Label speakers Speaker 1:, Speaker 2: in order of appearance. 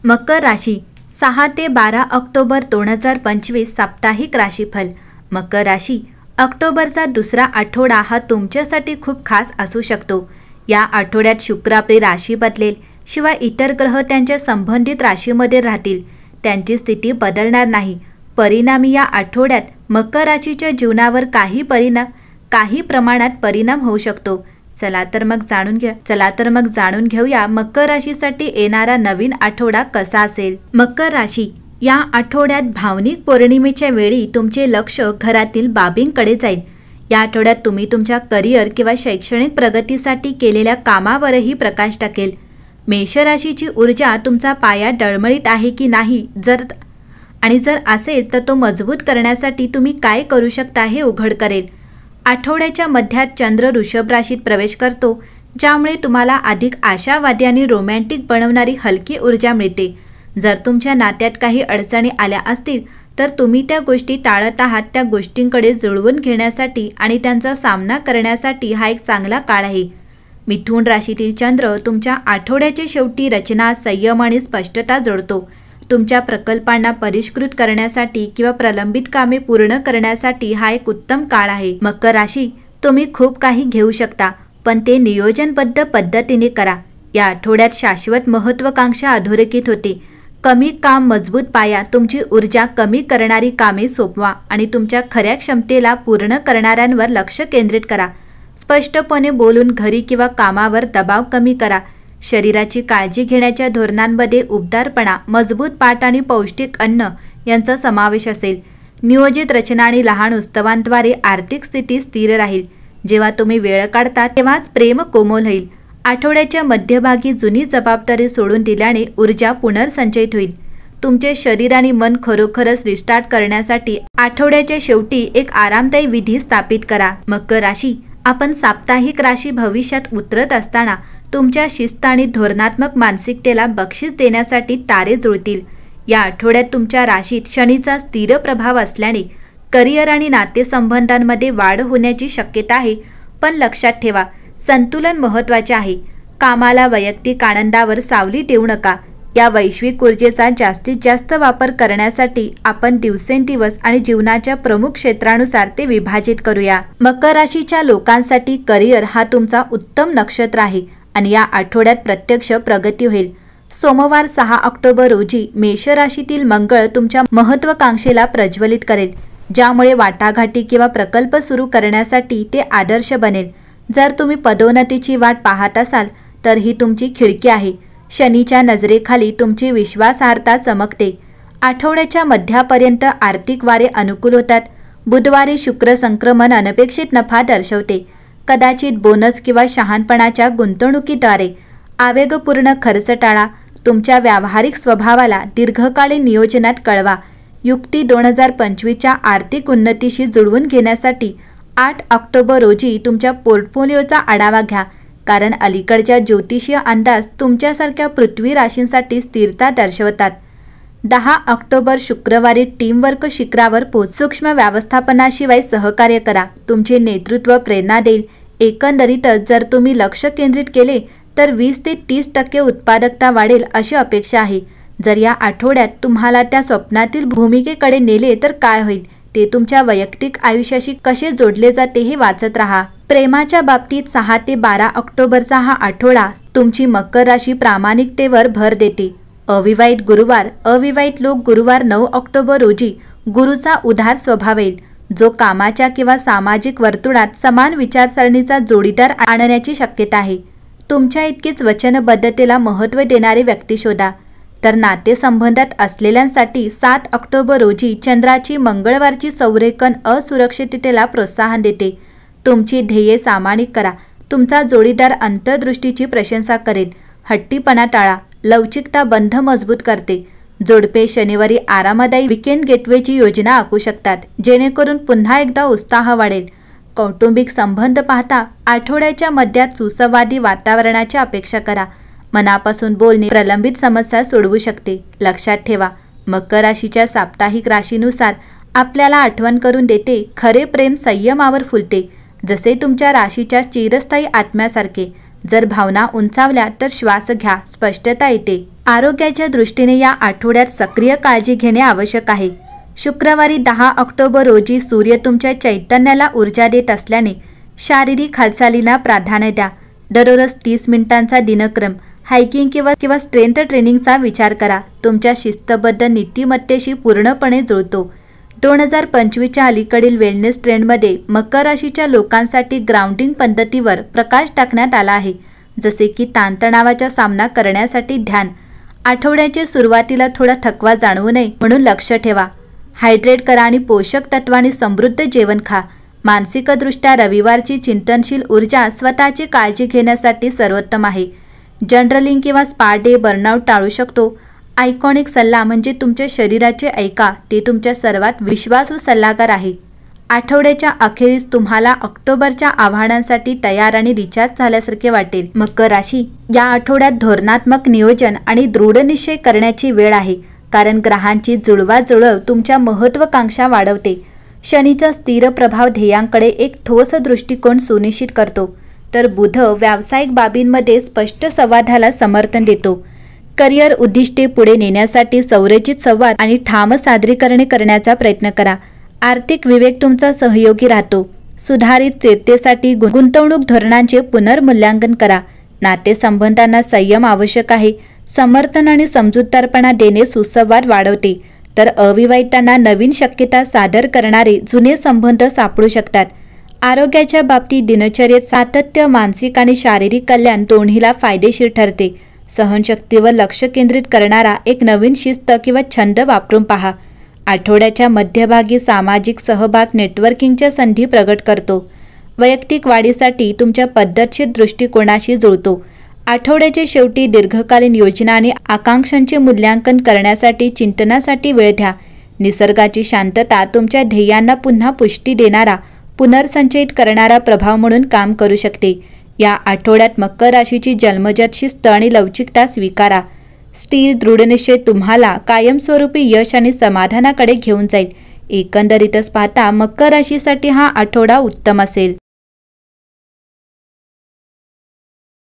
Speaker 1: मकर राशी 6 ते 12 ऑक्टोबर 2025 साप्ताहिक राशीफल। मकर राशी, ऑक्टोबरचा दुसरा आठवडा हा तुमच्यासाठी खूप खास असू शकतो। या आठवड्यात शुक्र आपली राशी बदलेल, शिवाय इतर ग्रह त्यांच्या संबंधित राशीमध्ये राहतील। त्यांची स्थिती बदलणार नाही। परिणामी या आठवड्यात मकर राशीच्या जीवनावर काही प्रमाणात परिणाम होऊ शकतो। चला तर मग जाणून घेऊया मकर राशीसाठी येणारा नवीन आठवडा कसा असेल। मकर राशी, या आठवड्यात भावनिक पौर्णिमेच्या वेळी तुमचे लक्ष घरातील बाबींकडे जाईल। या आठवड्यात तुम्ही तुमच्या करिअर किंवा शैक्षणिक प्रगतीसाठी केलेल्या कामावरही प्रकाश टाकेल। मेष राशीची ऊर्जा तुमचा पाया डळमळीत आहे की नाही, जर असेल तर तो मजबूत करण्यासाठी तुम्ही काय करू शकता हे उघड करेल। आठवड्याच्या मध्यात चंद्र वृषभ राशीत प्रवेश करतो, ज्यामुळे तुम्हाला अधिक आशावादी आणि रोमॅन्टिक बनवणारी हलकी ऊर्जा मिळते। जर तुमच्या नात्यात काही अडचणी आल्या असतील तर तुम्ही त्या गोष्टी टाळत आहात, त्या गोष्टींकडे जुळवून घेण्यासाठी आणि त्यांचा सामना करण्यासाठी हा एक चांगला काळ आहे। मिथुन राशीतील चंद्र तुमच्या आठवड्याच्या शेवटी रचना, संयम आणि स्पष्टता जोडतो। तुमच्या प्रकल्पांना परिष्कृत करण्यासाठी किंवा प्रलंबित कामे पूर्ण करण्यासाठी हा एक उत्तम काळ आहे। मकर राशी, तुम्ही खूप काही घेऊ शकता, पण ते नियोजनबद्ध पद्धतीने करा। या आठवड्यात शाश्वत महत्त्वाकांक्षा अधोरेखित होते। कमी काम मजबूत पाया, तुमची ऊर्जा कमी करणारी कामे सोपवा आणि तुमच्या खऱ्या क्षमतेला पूर्ण करणाऱ्यांवर लक्ष केंद्रित करा। स्पष्टपणे बोलून घरी किंवा कामावर दबाव कमी करा। शरीराची काळजी घेण्याच्या धोरणांमध्ये उबदारपणा, मजबूत पाठ आणि पौष्टिक अन्न यांचा समावेश असेल। नियोजित रचना आणि लहान उत्सवांद्वारे आर्थिक स्थिती स्थिर राहील। जेव्हा तुम्ही वेळ काढता तेव्हाच प्रेम कोमल होईल। आठवड्याच्या मध्यभागी जुनी जबाबदारी सोडून दिल्याने ऊर्जा पुनर्संचयित होईल। तुमचे शरीर आणि मन खरोखरच रिस्टार्ट करण्यासाठी आठवड्याच्या शेवटी एक आरामदायी विधी स्थापित करा। मकर राशी, आपण साप्ताहिक राशी भविष्यात उतरत असताना तुमच्या शिस्त आणि धोरणात्मक मानसिकतेला बक्षीस देण्यासाठी तारे जुळतील। या आठवड्यात तुमच्या राशीत शनीचा स्थिर प्रभाव असल्याने करिअर आणि नातेसंबंधांमध्ये वाढ होण्याची शक्यता आहे, पण लक्षात ठेवा, संतुलन महत्त्वाचे आहे। कामाला वैयक्तिक आनंदावर सावली देऊ नका। या वैश्विक ऊर्जेचा जास्तीत जास्त वापर करण्यासाठी आपण दिवसेंदिवस आणि जीवनाच्या प्रमुख क्षेत्रानुसार ते विभाजित करूया। मकर राशीच्या लोकांसाठी करिअर हा तुमचा उत्तम नक्षत्र आहे आणि या आठवड्यात प्रत्यक्ष प्रगती होईल। सोमवार 6 ऑक्टोबर रोजी मेष राशीतील मंगळ तुमच्या महत्त्वाकांक्षेला प्रज्वलित करेल, ज्यामुळे वाटाघाटी किंवा प्रकल्प सुरू करण्यासाठी ते आदर्श बनेल। जर तुम्ही पदोन्नतीची वाट पाहत असाल तर ही तुमची खिडकी आहे। शनीच्या नजरेखाली तुमची विश्वासार्हता चमकते। आठवड्याच्या मध्यापर्यंत आर्थिक वारे अनुकूल होतात। बुधवारी शुक्र संक्रमण अनपेक्षित नफा दर्शवते। कदाचित बोनस किंवा शहाणपणाच्या गुंतवणुकीद्वारे आवेगपूर्ण खर्च टाळा। तुमच्या व्यावहारिक स्वभावाला दीर्घकालीन नियोजनात कळवा। युक्ती 2025च्या आर्थिक उन्नतीशी जुळवून घेण्यासाठी 8 ऑक्टोबर रोजी तुमच्या पोर्टफोलिओचा आढावा घ्या, कारण अलीकडच्या ज्योतिषीय अंदाज तुमच्यासारख्या पृथ्वी राशींसाठी स्थिरता दर्शवतात। 10 ऑक्टोबर शुक्रवारी टीमवर्क शिखरावर पोहोच। सूक्ष्म व्यवस्थापनाशिवाय सहकार्य करा, तुमचे नेतृत्व प्रेरणा देईल। एकंदरीतच जर तुम्ही लक्ष केंद्रित केले तर 20 ते 30% उत्पादकता वाढेल अशी अपेक्षा आहे। जर या आठवड्यात तुम्हाला त्या स्वप्नातील भूमिकेकडे नेले तर काय होईल, ते तुमच्या वैयक्तिक आयुष्याशी कसे जोडले जाते हे वाचत राहा। प्रेमाच्या बाबतीत 6 ते 12 ऑक्टोबरचा हा आठवडा तुमची मकर राशी प्रामाणिकतेवर भर देते। अविवाहित लोक गुरुवार 9 ऑक्टोबर रोजी गुरुचा उदार स्वभाव येईल, जो कामाच्या किंवा सामाजिक वर्तुळात समान विचारसरणीचा जोडीदार आणण्याची शक्यता आहे। तुमच्या इतकीच वचनबद्धतेला महत्त्व देणारी व्यक्ती शोधा। तर नातेसंबंधात असलेल्यांसाठी 7 ऑक्टोबर रोजी चंद्राची मंगळवारची संरेखन असुरक्षिततेला प्रोत्साहन देते। तुमची ध्येये सामायिक करा। तुमचा जोडीदार अंतर्दृष्टीची प्रशंसा करेल। हट्टीपणा टाळा, लवचिकता बंध मजबूत करते। जोडपे शनिवारी आरामदायी वीकेंड गेटवेची योजना आखू शकतात, जेणेकरून पुन्हा एकदा उत्साह वाढेल। कौटुंबिक संबंध पाहता आठवड्याच्या मध्यात सुसंवादी वातावरणाची अपेक्षा करा। मनापासून बोलणे प्रलंबित समस्या सोडवू शकते। लक्षात ठेवा, मकर राशीच्या साप्ताहिक राशीनुसार आपल्याला आठवण करून देते, खरे प्रेम संयमावर फुलते, जसे तुमच्या राशीच्या चिरस्थायी आत्म्यासारखे। जर भावना उंचावल्या तर श्वास घ्या, स्पष्टता येते। आरोग्याच्या दृष्टीने या आठवड्यात सक्रिय काळजी घेणे आवश्यक आहे। शुक्रवारी 10 ऑक्टोबर रोजी सूर्य तुमच्या चैतन्याला ऊर्जा देत असल्याने शारीरिक हालचालींना प्राधान्य द्या। दररोज 30 मिनिटांचा दिनक्रम, हायकिंग किंवा स्ट्रेंथ ट्रेनिंगचा विचार करा। तुमच्या शिस्तबद्ध नीतिमत्तेशी पूर्णपणे जुळतो। 2025च्या अलीकडील वेलनेस ट्रेंडमध्ये मकर राशीच्या लोकांसाठी ग्राउंडिंग पद्धतीवर प्रकाश टाकण्यात आला आहे, जसे की ताणतणावाचा सामना करण्यासाठी ध्यान। आठवड्याच्या सुरुवातीला थोडा थकवा जाणवू नये म्हणून लक्ष ठेवा। हायड्रेट करा आणि पोषक तत्वांनी समृद्ध जेवण खा। मानसिकदृष्ट्या रविवारची चिंतनशील ऊर्जा स्वतःची काळजी घेण्यासाठी सर्वोत्तम आहे। जर्नलिंग किंवा स्पा डे बर्नआउट टाळू शकतो। आयकॉनिक सल्ला म्हणजे तुमच्या शरीराचे ऐका, ते तुमच्या सर्वात विश्वासू सल्लागार आहे। आठवड्याच्या अखेरीस तुम्हाला ऑक्टोबरच्या आव्हानांसाठी तयार आणि रिचार्ज झाल्यासारखे वाटेल। मकर राशी, या आठवड्यात धोरणात्मक नियोजन आणि दृढ निश्चय करण्याची वेळ आहे, कारण ग्रहांची जुळवाजुळव तुमच्या महत्त्वाकांक्षा वाढवते। शनीचा स्थिर प्रभाव ध्येयांकडे एक ठोस दृष्टिकोन सुनिश्चित करतो, तर बुध व्यावसायिक बाबींमध्ये स्पष्ट संवादाला समर्थन देतो। करिअर उद्दिष्टे पुढे नेण्यासाठी संरचित संवाद आणि ठाम सादरीकरणे करण्याचा प्रयत्न करा। आर्थिक विवेक तुमचा सहयोगी राहतो। सुधारित स्थिरतेसाठी गुंतवणूक धोरणांचे पुनर्मूल्यांकन करा। नातेसंबंधांना संयम आवश्यक आहे। समर्थन आणि समजूतदारपणा देणे सुसंवाद वाढवते, तर अविवाहितांना नवीन शक्यता सादर करणारे जुने संबंध सापडू शकतात। आरोग्याच्या बाबतीत दिनचर्येत सातत्य मानसिक आणि शारीरिक कल्याण दोन्हीला फायदेशीर ठरते। सहनशक्तीवर लक्ष केंद्रित करणारा एक नवीन शिस्त किंवा छंद वापरून पहा। आठवड्याच्या मध्यभागी सामाजिक सहभाग नेटवर्किंगच्या संधी प्रगट करतो। वैयक्तिक वाढीसाठी तुमच्या पद्धतशीर दृष्टिकोनाशी जुळतो। आठवड्याच्या शेवटी दीर्घकालीन योजना आणि आकांक्षांचे मूल्यांकन करण्यासाठी चिंतनासाठी वेळ द्या। निसर्गाची शांतता तुमच्या ध्येयांना पुन्हा पुष्टी देणारा, पुनर्संचयित करणारा प्रभाव म्हणून काम करू शकते। या आठवड्यात मकर राशीची जन्मजात शिस्त आणि लवचिकता स्वीकारा। स्थिर दृढनिश्चय तुम्हाला कायमस्वरूपी यश आणि समाधानाकडे घेऊन जाईल। एकंदरीतच पाहता मकर राशीसाठी हा आठवडा उत्तम असेल।